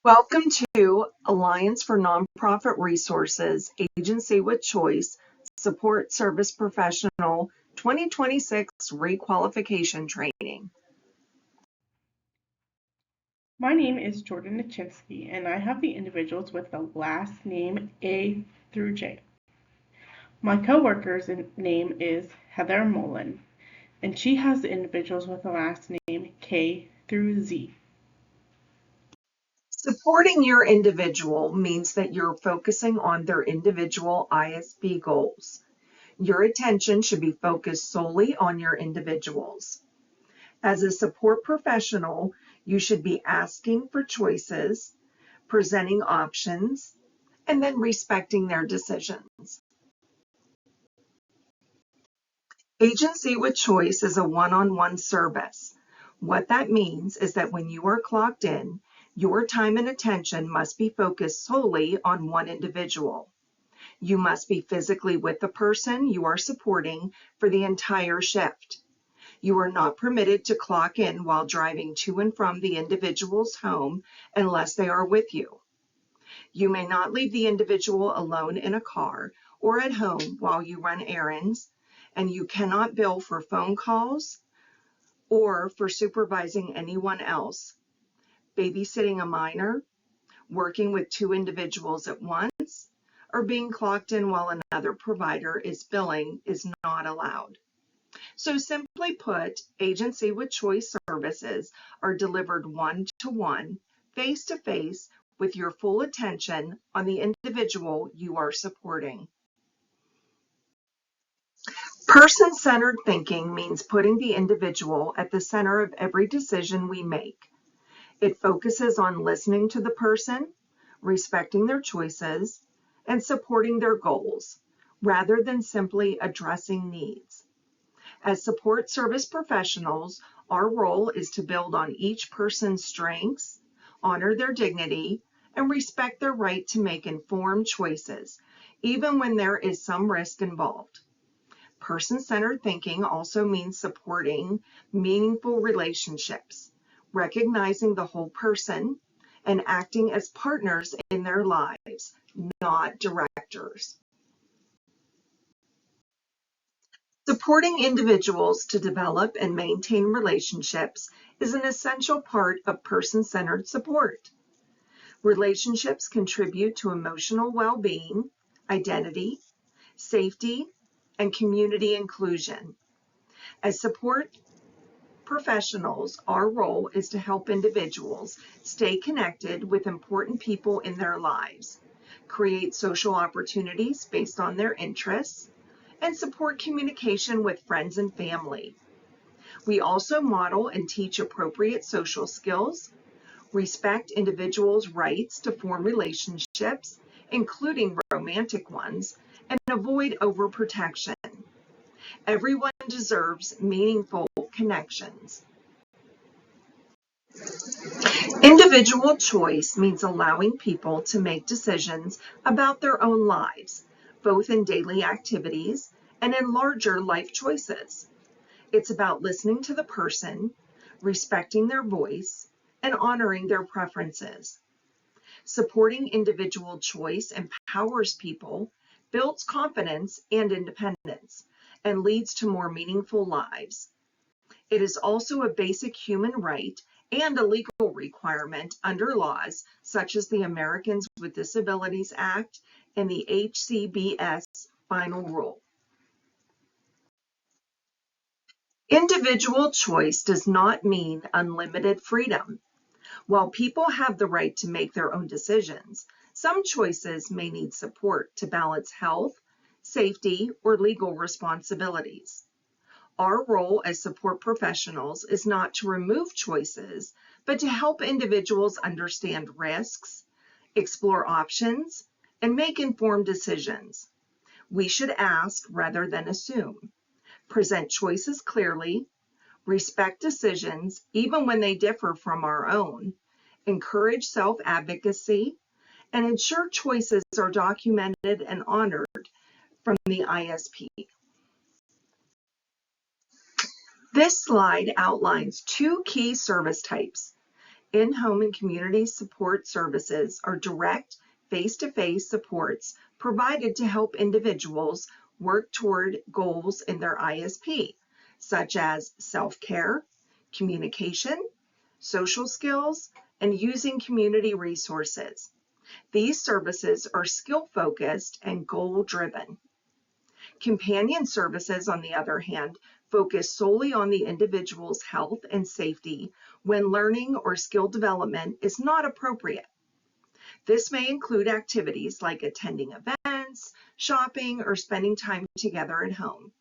Welcome to Alliance for Nonprofit Resources, Agency with Choice, Support Service Professional 2026 Requalification Training. My name is Jordan Nichinsky, and I have the individuals with the last name A through J. My coworker's name is Heather Mullen, and she has the individuals with the last name K through Z. Supporting your individual means that you're focusing on their individual ISP goals. Your attention should be focused solely on your individuals. As a support professional, you should be asking for choices, presenting options, and then respecting their decisions. Agency with Choice is a one-on-one service. What that means is that when you are clocked in, your time and attention must be focused solely on one individual. You must be physically with the person you are supporting for the entire shift. You are not permitted to clock in while driving to and from the individual's home unless they are with you. You may not leave the individual alone in a car or at home while you run errands, and you cannot bill for phone calls or for supervising anyone else, babysitting a minor, working with two individuals at once, or being clocked in while another provider is billing is not allowed. So simply put, Agency with Choice services are delivered one-to-one, face-to-face, with your full attention on the individual you are supporting. Person-centered thinking means putting the individual at the center of every decision we make. It focuses on listening to the person, respecting their choices, and supporting their goals, rather than simply addressing needs. As support service professionals, our role is to build on each person's strengths, honor their dignity, and respect their right to make informed choices, even when there is some risk involved. Person-centered thinking also means supporting meaningful relationships, recognizing the whole person, and acting as partners in their lives, not directors. Supporting individuals to develop and maintain relationships is an essential part of person-centered support. Relationships contribute to emotional well-being, identity, safety, and community inclusion. As support professionals, our role is to help individuals stay connected with important people in their lives, create social opportunities based on their interests, and support communication with friends and family. We also model and teach appropriate social skills, respect individuals' rights to form relationships, including romantic ones, and avoid overprotection. Everyone deserves meaningful connections. Individual choice means allowing people to make decisions about their own lives, both in daily activities and in larger life choices. It's about listening to the person, respecting their voice, and honoring their preferences. Supporting individual choice empowers people, builds confidence and independence, and leads to more meaningful lives. It is also a basic human right and a legal requirement under laws such as the Americans with Disabilities Act and the HCBS Final Rule. Individual choice does not mean unlimited freedom. While people have the right to make their own decisions, some choices may need support to balance health, safety, or legal responsibilities. Our role as support professionals is not to remove choices, but to help individuals understand risks, explore options, and make informed decisions. We should ask rather than assume, present choices clearly, respect decisions even when they differ from our own, encourage self-advocacy, and ensure choices are documented and honored from the ISP. This slide outlines two key service types: In-home and community support services are direct, face-to-face supports provided to help individuals work toward goals in their ISP, such as self-care, communication, social skills, and using community resources. These services are skill-focused and goal-driven. Companion services, on the other hand, focus solely on the individual's health and safety when learning or skill development is not appropriate. This may include activities like attending events, shopping, or spending time together at home.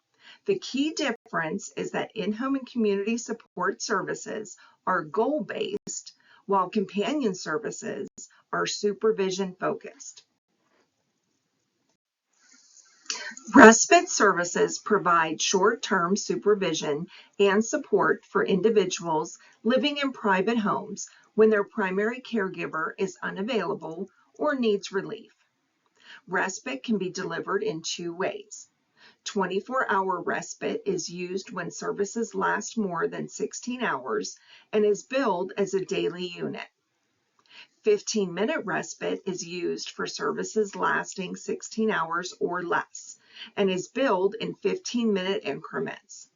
The key difference is that in-home and community support services are goal-based, while companion services are supervision-focused. Respite services provide short-term supervision and support for individuals living in private homes when their primary caregiver is unavailable or needs relief. Respite can be delivered in two ways. 24-hour respite is used when services last more than 16 hours and is billed as a daily unit. 15-minute respite is used for services lasting 16 hours or less and is billed in 15-minute increments.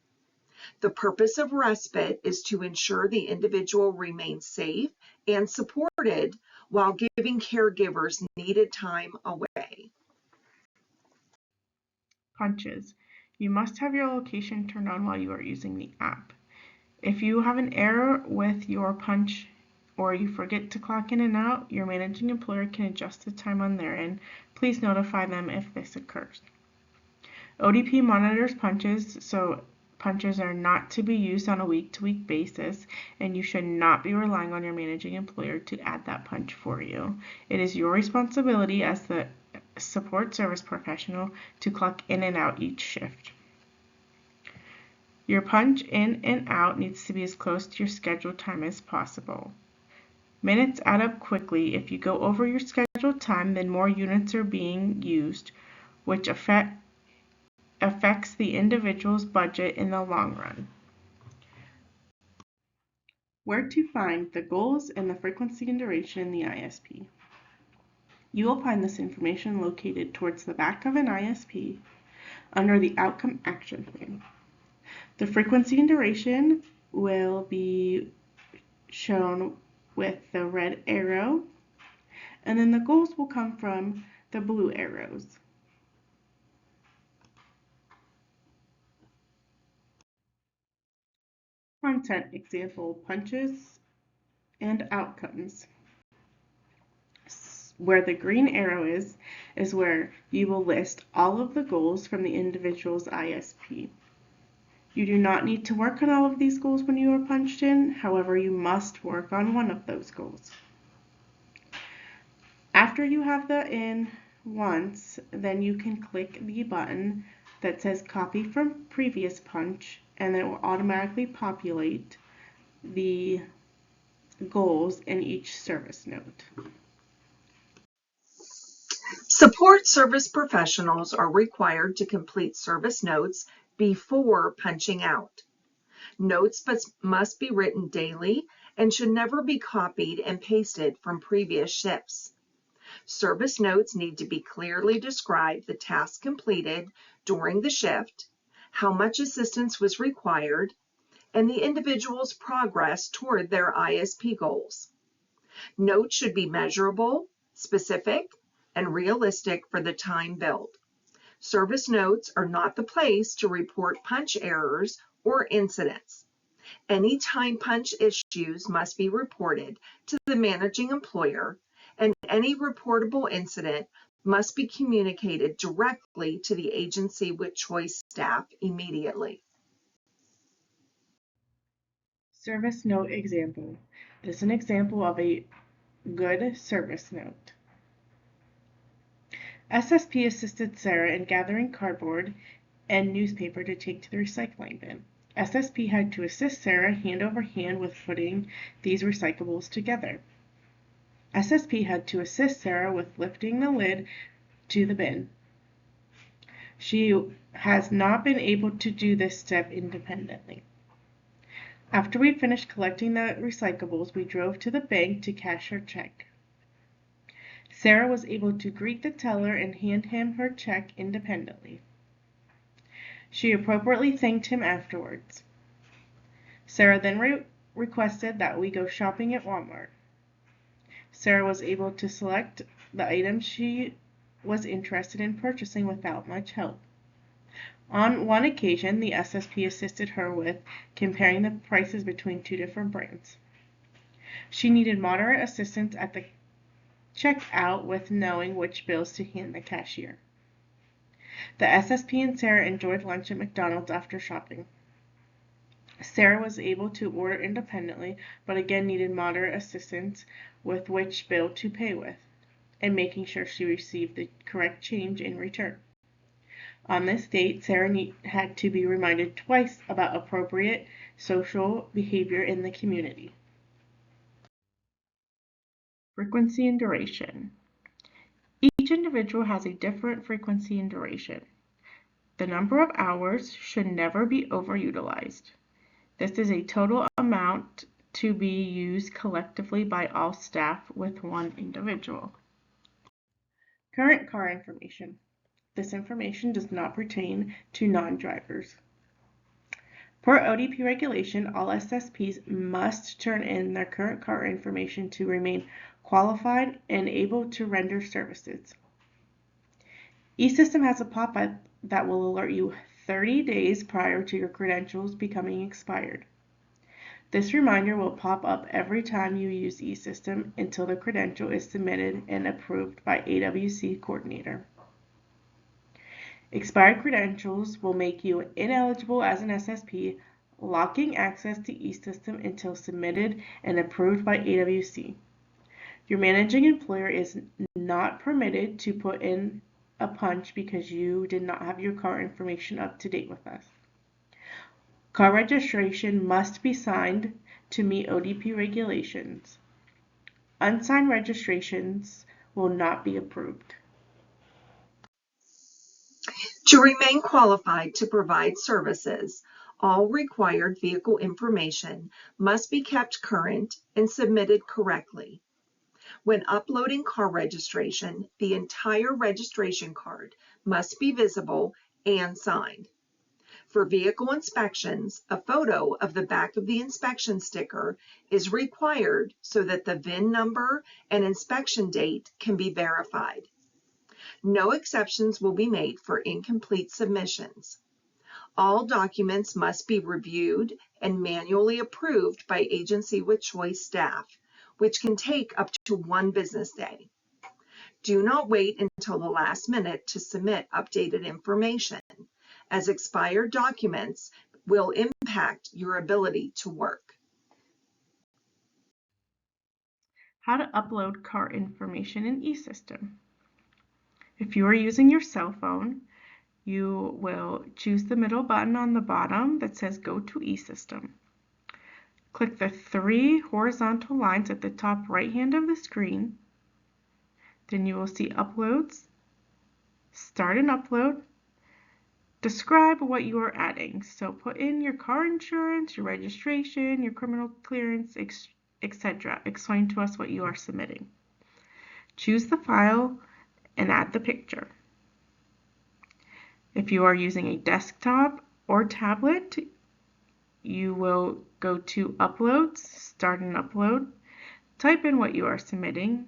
The purpose of respite is to ensure the individual remains safe and supported while giving caregivers needed time away. Punches. You must have your location turned on while you are using the app. If you have an error with your punch or you forget to clock in and out, your managing employer can adjust the time on their end. Please notify them if this occurs. ODP monitors punches, so punches are not to be used on a week-to-week basis, and you should not be relying on your managing employer to add that punch for you. It is your responsibility as the support service professional to clock in and out each shift. Your punch in and out needs to be as close to your scheduled time as possible. Minutes add up quickly. If you go over your scheduled time, then more units are being used, which affects the individual's budget in the long run. Where to find the goals and the frequency and duration in the ISP. You will find this information located towards the back of an ISP under the Outcome Action Plan. The frequency and duration will be shown with the red arrow, and then the goals will come from the blue arrows. Content example, punches and outcomes. Where the green arrow is where you will list all of the goals from the individual's ISP. You do not need to work on all of these goals when you are punched in, however, you must work on one of those goals. After you have that in once, then you can click the button that says copy from previous punch, and it will automatically populate the goals in each service note. Support service professionals are required to complete service notes before punching out. Notes must be written daily and should never be copied and pasted from previous shifts. Service notes need to be clearly describe the task completed during the shift, how much assistance was required, and the individual's progress toward their ISP goals. Notes should be measurable, specific, and realistic for the time billed. Service notes are not the place to report punch errors or incidents. Any time punch issues must be reported to the managing employer, and any reportable incident must be communicated directly to the agency with choice staff immediately. Service note example. This is an example of a good service note. SSP assisted Sarah in gathering cardboard and newspaper to take to the recycling bin. SSP had to assist Sarah hand over hand with putting these recyclables together. SSP had to assist Sarah with lifting the lid to the bin. She has not been able to do this step independently. After we finished collecting the recyclables, we drove to the bank to cash her check. Sarah was able to greet the teller and hand him her check independently. She appropriately thanked him afterwards. Sarah then requested that we go shopping at Walmart. Sarah was able to select the items she was interested in purchasing without much help. On one occasion, the SSP assisted her with comparing the prices between two different brands. She needed moderate assistance at the checkout with knowing which bills to hand the cashier. The SSP and Sarah enjoyed lunch at McDonald's after shopping. Sarah was able to order independently, but again needed moderate assistance with which bill to pay with, and making sure she received the correct change in return. On this date, Sarah had to be reminded twice about appropriate social behavior in the community. Frequency and duration. Each individual has a different frequency and duration. The number of hours should never be overutilized. This is a total amount to be used collectively by all staff with one individual. Current car information. This information does not pertain to non-drivers. Per ODP regulation, all SSPs must turn in their current car information to remain qualified and able to render services. eSystem has a pop-up that will alert you 30 days prior to your credentials becoming expired. This reminder will pop up every time you use eSystem until the credential is submitted and approved by AWC coordinator. Expired credentials will make you ineligible as an SSP, locking access to eSystem until submitted and approved by AWC. Your managing employer is not permitted to put in a punch because you did not have your car information up to date with us. Car registration must be signed to meet ODP regulations. Unsigned registrations will not be approved. To remain qualified to provide services, all required vehicle information must be kept current and submitted correctly. When uploading car registration, the entire registration card must be visible and signed. For vehicle inspections, a photo of the back of the inspection sticker is required so that the VIN number and inspection date can be verified. No exceptions will be made for incomplete submissions. All documents must be reviewed and manually approved by Agency with Choice staff, which can take up to 1 business day. Do not wait until the last minute to submit updated information, as expired documents will impact your ability to work. How to upload car information in eSystem. If you are using your cell phone, you will choose the middle button on the bottom that says Go to eSystem. Click the 3 horizontal lines at the top right hand of the screen. Then you will see Uploads, Start an Upload, describe what you are adding. So put in your car insurance, your registration, your criminal clearance, etc. Explain to us what you are submitting. Choose the file and add the picture. If you are using a desktop or tablet, you will go to Uploads, Start an Upload, type in what you are submitting,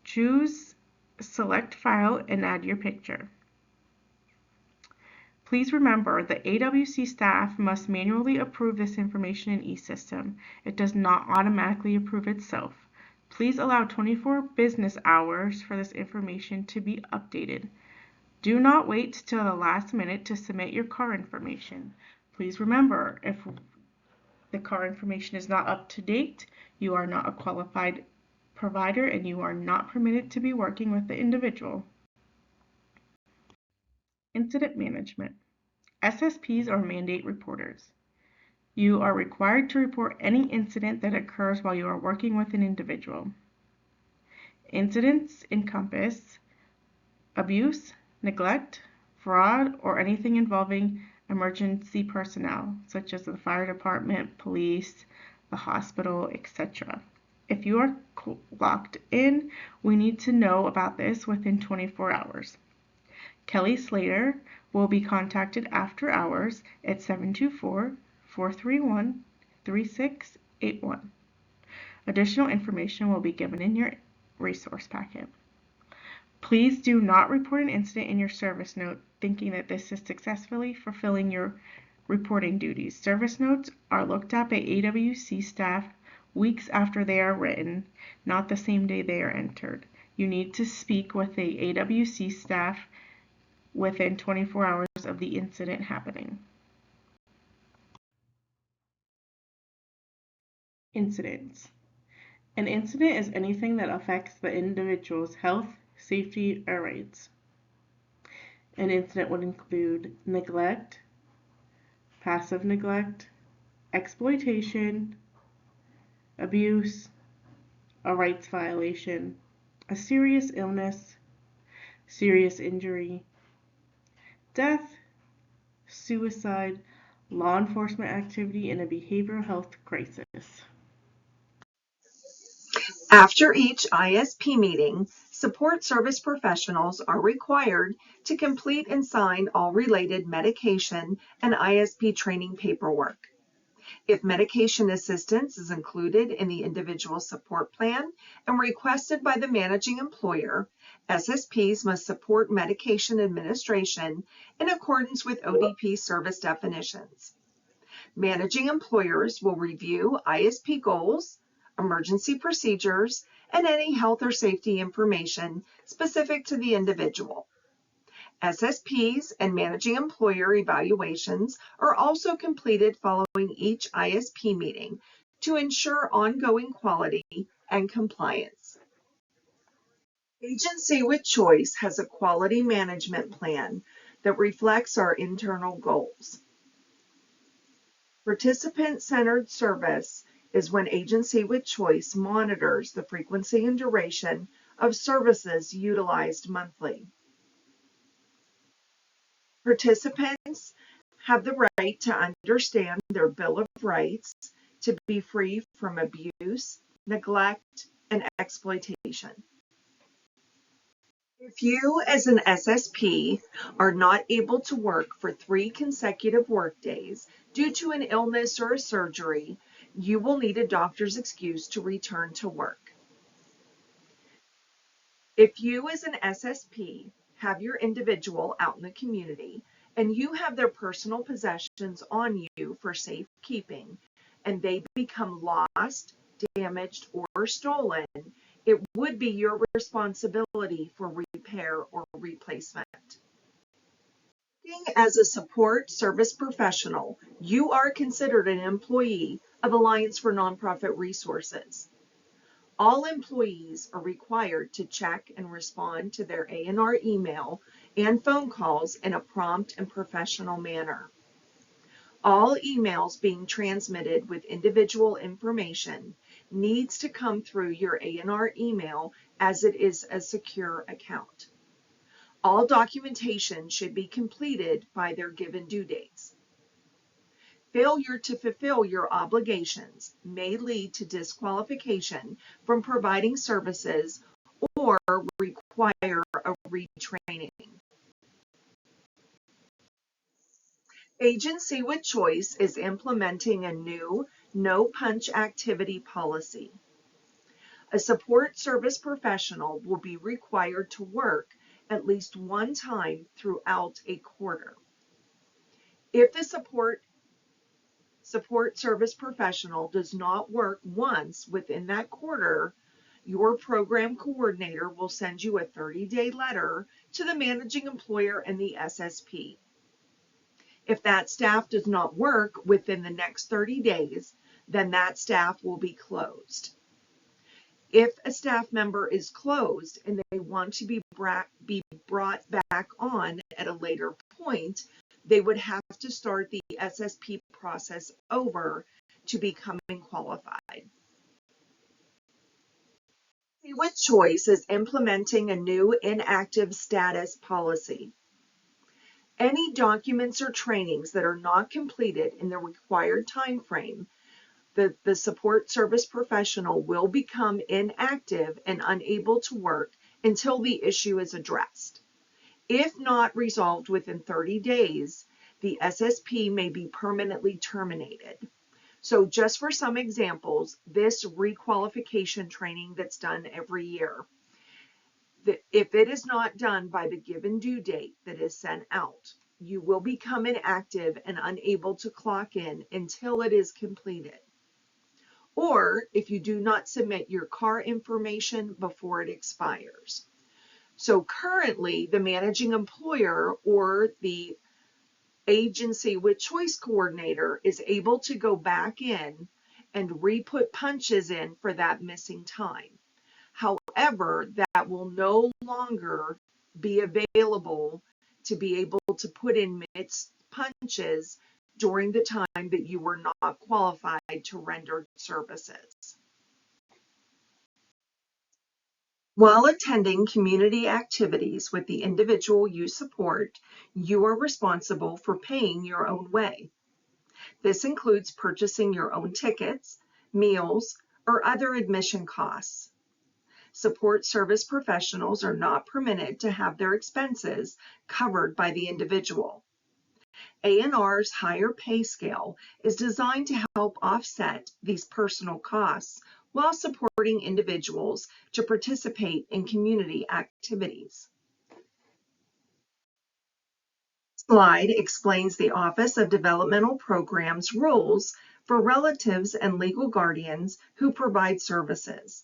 choose Select File, and add your picture. Please remember that AWC staff must manually approve this information in eSystem. It does not automatically approve itself. Please allow 24 business hours for this information to be updated. Do not wait till the last minute to submit your car information. Please remember, if the car information is not up to date, you are not a qualified provider and you are not permitted to be working with the individual. Incident management. SSPs are mandate reporters. You are required to report any incident that occurs while you are working with an individual. Incidents encompass abuse, neglect, fraud, or anything involving emergency personnel, such as the fire department, police, the hospital, etc. If you are locked in, we need to know about this within 24 hours. Kelly Slater will be contacted after hours at 724-431-3681. Additional information will be given in your resource packet. Please do not report an incident in your service note thinking that this is successfully fulfilling your reporting duties. Service notes are looked at by AWC staff weeks after they are written, not the same day they are entered. You need to speak with the AWC staff within 24 hours of the incident happening. Incidents. An incident is anything that affects the individual's health, safety, or rights. An incident would include neglect, passive neglect, exploitation, abuse, a rights violation, a serious illness, serious injury, death, suicide, law enforcement activity, and a behavioral health crisis. After each ISP meeting, support service professionals are required to complete and sign all related medication and ISP training paperwork. If medication assistance is included in the individual support plan and requested by the managing employer, SSPs must support medication administration in accordance with ODP service definitions. Managing employers will review ISP goals, emergency procedures, and any health or safety information specific to the individual. SSPs and managing employer evaluations are also completed following each ISP meeting to ensure ongoing quality and compliance. Agency with Choice has a quality management plan that reflects our internal goals. Participant-centered service is when Agency with Choice monitors the frequency and duration of services utilized monthly. Participants have the right to understand their Bill of Rights to be free from abuse, neglect, and exploitation. If you, as an SSP, are not able to work for 3 consecutive workdays due to an illness or a surgery, you will need a doctor's excuse to return to work. If you, as an SSP, have your individual out in the community and you have their personal possessions on you for safekeeping and they become lost, damaged, or stolen, it would be your responsibility for repair or replacement. Working as a support service professional, you are considered an employee of Alliance for Nonprofit Resources. All employees are required to check and respond to their A&R email and phone calls in a prompt and professional manner. All emails being transmitted with individual information needs to come through your A&R email as it is a secure account. All documentation should be completed by their given due dates. Failure to fulfill your obligations may lead to disqualification from providing services or require a retraining. Agency with Choice is implementing a new no-punch activity policy. A support service professional will be required to work at least one time throughout a quarter. If the support service professional does not work once within that quarter, your program coordinator will send you a 30-day letter to the managing employer and the SSP. If that staff does not work within the next 30 days, then that staff will be closed. If a staff member is closed and they want to be brought back on at a later point, they would have to start the SSP process over to becoming qualified. With Choice is implementing a new inactive status policy. Any documents or trainings that are not completed in the required time frame, the support service professional will become inactive and unable to work until the issue is addressed. If not resolved within 30 days, the SSP may be permanently terminated. So just for some examples, this requalification training that's done every year, if it is not done by the given due date that is sent out, you will become inactive and unable to clock in until it is completed. Or if you do not submit your car information before it expires. So currently, the managing employer or the agency with choice coordinator is able to go back in and re-put punches in for that missing time. However, that will no longer be available to be able to put in missed punches during the time that you were not qualified to render services. While attending community activities with the individual you support, you are responsible for paying your own way. This includes purchasing your own tickets, meals, or other admission costs. Support service professionals are not permitted to have their expenses covered by the individual. A&R's higher pay scale is designed to help offset these personal costs while supporting individuals to participate in community activities. This slide explains the Office of Developmental Programs rules for relatives and legal guardians who provide services.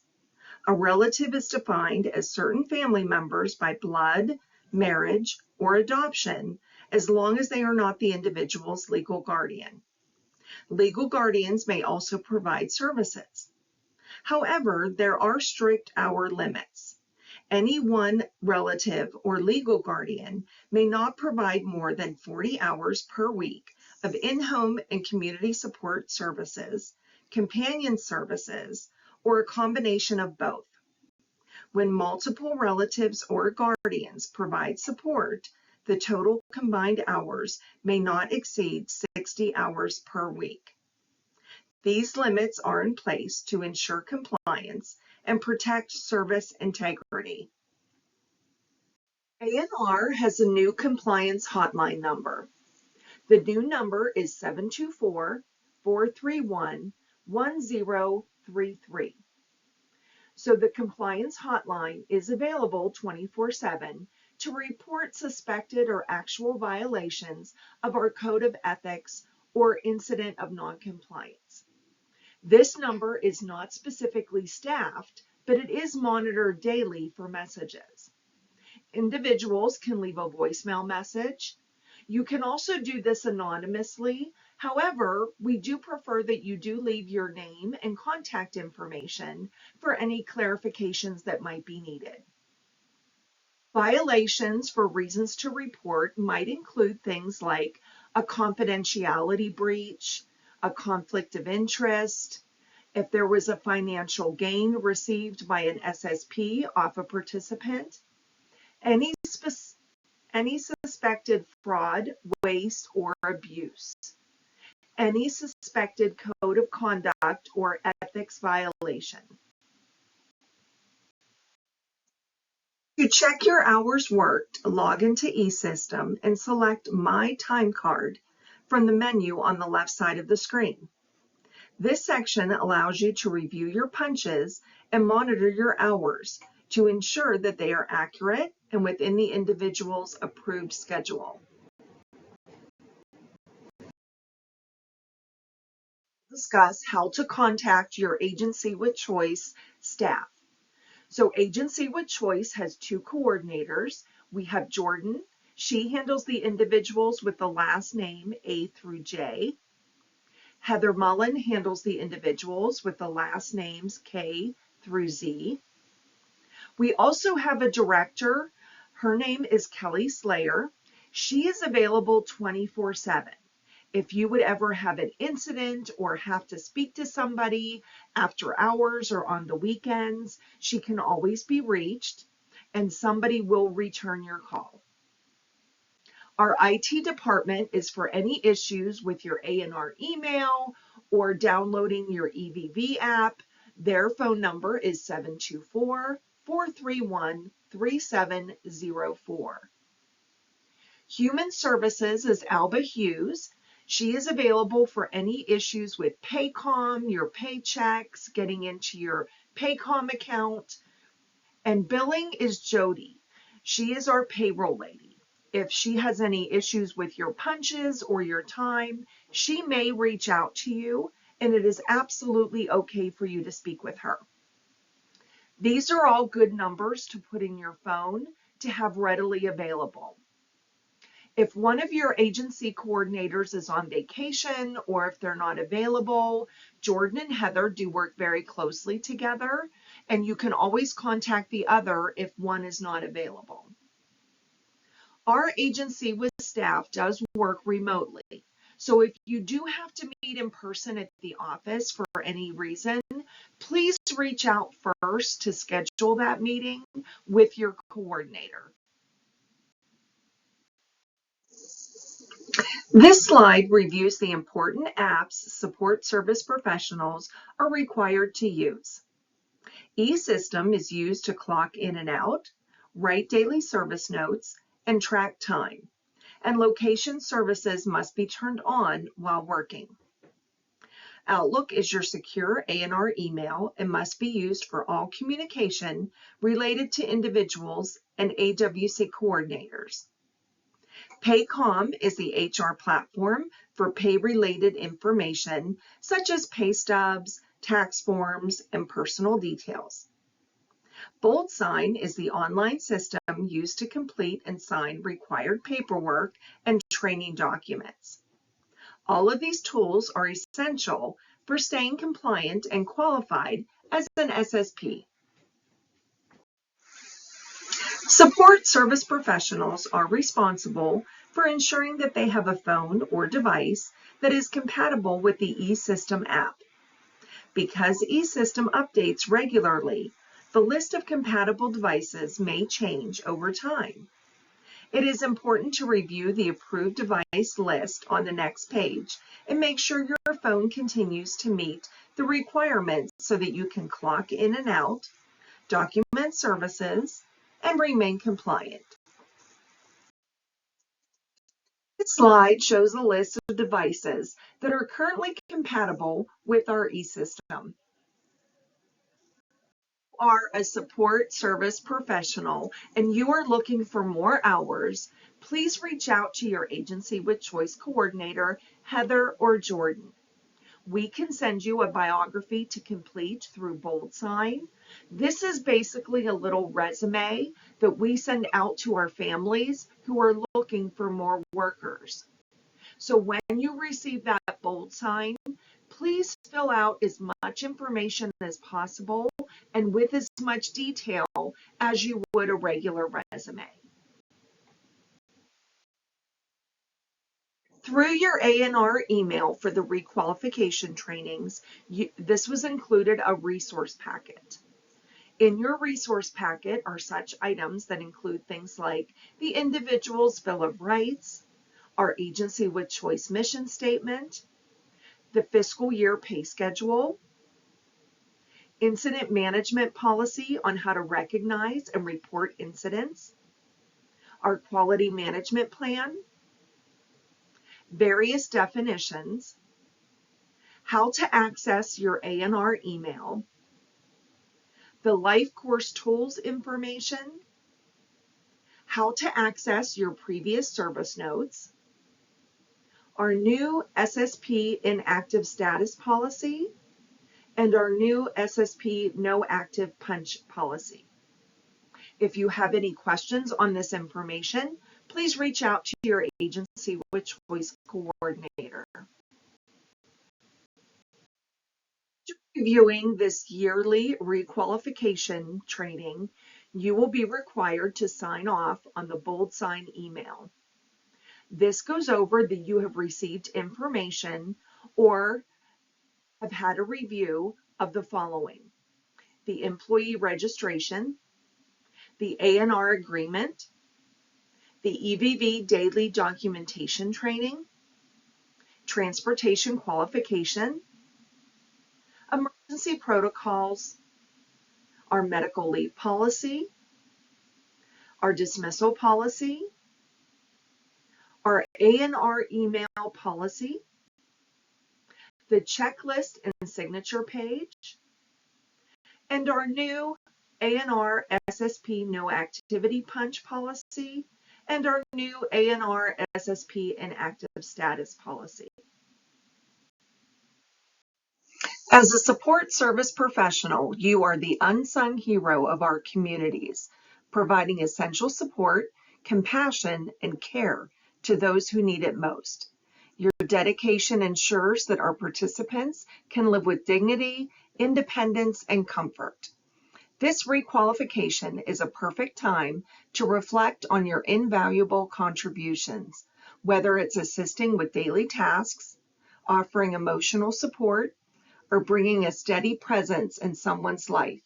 A relative is defined as certain family members by blood, marriage, or adoption, as long as they are not the individual's legal guardian. Legal guardians may also provide services. However, there are strict hour limits. Any one relative or legal guardian may not provide more than 40 hours per week of in-home and community support services, companion services, or a combination of both. When multiple relatives or guardians provide support, the total combined hours may not exceed 60 hours per week. These limits are in place to ensure compliance and protect service integrity. A&R has a new compliance hotline number. The new number is 724-431-1033. So the compliance hotline is available 24/7 to report suspected or actual violations of our code of ethics or incident of noncompliance. This number is not specifically staffed, but it is monitored daily for messages. Individuals can leave a voicemail message. You can also do this anonymously. However, we do prefer that you do leave your name and contact information for any clarifications that might be needed. Violations for reasons to report might include things like a confidentiality breach, a conflict of interest, if there was a financial gain received by an SSP off a participant, any suspected fraud, waste, or abuse, any suspected code of conduct or ethics violation. To check your hours worked, log into eSystem and select My Time Card from the menu on the left side of the screen. This section allows you to review your punches and monitor your hours to ensure that they are accurate and within the individual's approved schedule. Discuss how to contact your agency with choice staff. So Agency with Choice has two coordinators. We have Jordan. She handles the individuals with the last name A through J. Heather Mullen handles the individuals with the last names K through Z. We also have a director. Her name is Kelly Slayer. She is available 24/7. If you would ever have an incident or have to speak to somebody after hours or on the weekends, she can always be reached and somebody will return your call. Our IT department is for any issues with your A&R email or downloading your EVV app. Their phone number is 724-431-3704. Human Services is Alba Hughes. She is available for any issues with Paycom, your paychecks, getting into your Paycom account. And billing is Jody. She is our payroll lady. If she has any issues with your punches or your time, she may reach out to you, and it is absolutely okay for you to speak with her. These are all good numbers to put in your phone to have readily available. If one of your agency coordinators is on vacation or if they're not available, Jordan and Heather do work very closely together, and you can always contact the other if one is not available. Our agency with staff does work remotely. So if you do have to meet in person at the office for any reason, please reach out first to schedule that meeting with your coordinator. This slide reviews the important apps support service professionals are required to use. eSystem is used to clock in and out, write daily service notes, and track time. And location services must be turned on while working. Outlook is your secure A&R email and must be used for all communication related to individuals and AWC coordinators. Paycom is the HR platform for pay-related information such as pay stubs, tax forms, and personal details. BoldSign is the online system used to complete and sign required paperwork and training documents. All of these tools are essential for staying compliant and qualified as an SSP. Support service professionals are responsible for ensuring that they have a phone or device that is compatible with the eSystem app. Because eSystem updates regularly, the list of compatible devices may change over time. It is important to review the approved device list on the next page and make sure your phone continues to meet the requirements so that you can clock in and out, document services, and remain compliant. This slide shows a list of devices that are currently compatible with our eSystem. You are a support service professional and you are looking for more hours, please reach out to your Agency with Choice coordinator, Heather or Jordan. We can send you a biography to complete through BoldSign. This is basically a little resume that we send out to our families who are looking for more workers. So when you receive that BoldSign, please fill out as much information as possible and with as much detail as you would a regular resume. Through your A&R email for the requalification trainings, this was included a resource packet. In your resource packet are such items that include things like the individual's Bill of Rights, our Agency with Choice mission statement, the fiscal year pay schedule, incident management policy on how to recognize and report incidents, our quality management plan, various definitions, how to access your A&R email, the life course tools information, how to access your previous service notes, our new SSP inactive status policy, and our new SSP no active punch policy. If you have any questions on this information, please reach out to your Agency with Choice coordinator. Reviewing this yearly requalification training, you will be required to sign off on the BoldSign email. This goes over that you have received information or have had a review of the following: the employee registration, the A&R agreement, the EVV daily documentation training, transportation qualification, emergency protocols, our medical leave policy, our dismissal policy, our A&R email policy, the checklist and signature page, and our new A&R SSP no activity punch policy, and our new A&R SSP inactive status policy. As a support service professional, you are the unsung hero of our communities, providing essential support, compassion, and care to those who need it most. Your dedication ensures that our participants can live with dignity, independence, and comfort. This requalification is a perfect time to reflect on your invaluable contributions, whether it's assisting with daily tasks, offering emotional support, or bringing a steady presence in someone's life.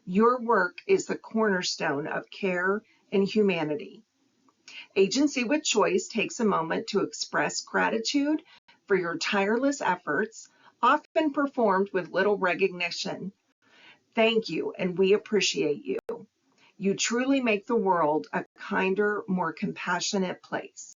Your work is the cornerstone of care and humanity. Agency with Choice takes a moment to express gratitude for your tireless efforts, often performed with little recognition. Thank you, and we appreciate you. You truly make the world a kinder, more compassionate place.